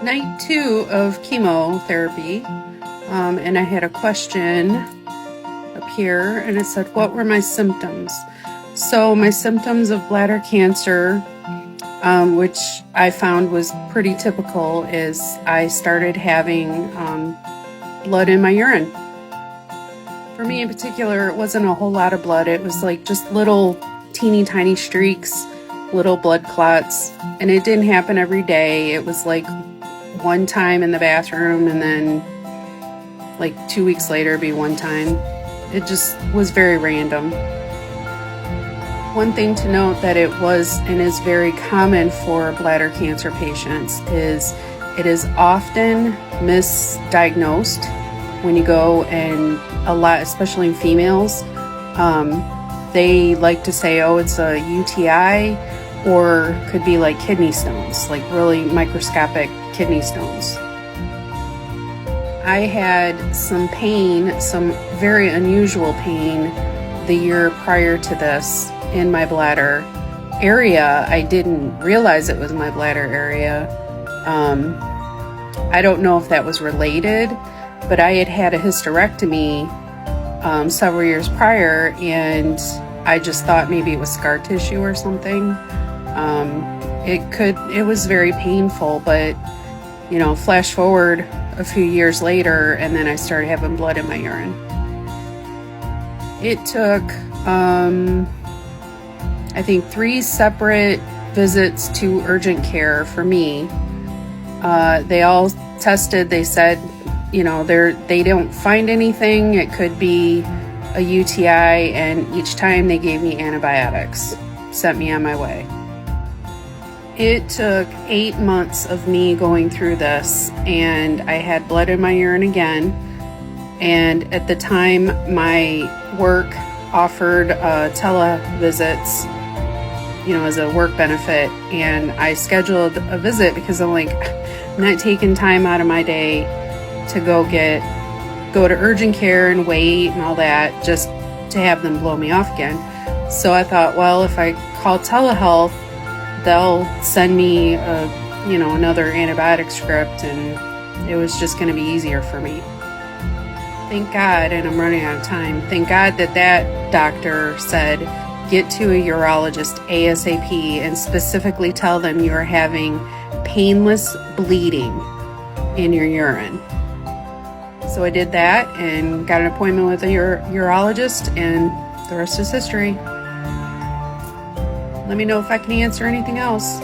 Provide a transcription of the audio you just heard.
night 2 of chemotherapy, and I had a question up here, and it said, what were my symptoms? So my symptoms of bladder cancer, which I found was pretty typical, is I started having blood in my urine. For me in particular, it wasn't a whole lot of blood. It was like just little teeny tiny streaks, little blood clots, and it didn't happen every day. It was like one time in the bathroom, and then like 2 weeks later it'd be one time. It just was very random. One thing to note that it was and is very common for bladder cancer patients is it is often misdiagnosed when you go, and a lot, especially in females, they like to say, oh, it's a UTI, or could be like kidney stones, like really microscopic kidney stones. I had some pain, some very unusual pain the year prior to this in my bladder area. I didn't realize it was my bladder area. I don't know if that was related, but I had had a hysterectomy several years prior, and I just thought maybe it was scar tissue or something. It was very painful, but flash forward a few years later, and then I started having blood in my urine. It took, I think 3 separate visits to urgent care for me. They all tested, they said, they don't find anything. It could be a UTI, and each time they gave me antibiotics, sent me on my way. It took 8 months of me going through this, and I had blood in my urine again. And at the time, my work offered televisits, as a work benefit. And I scheduled a visit because I'm like, I'm not taking time out of my day to go to urgent care and wait and all that just to have them blow me off again. So I thought, well, if I call telehealth, they'll send me another antibiotic script, and it was just going to be easier for me. Thank God, and I'm running out of time, thank God that doctor said, get to a urologist ASAP and specifically tell them you're having painless bleeding in your urine. So I did that and got an appointment with a urologist, and the rest is history. Let me know if I can answer anything else.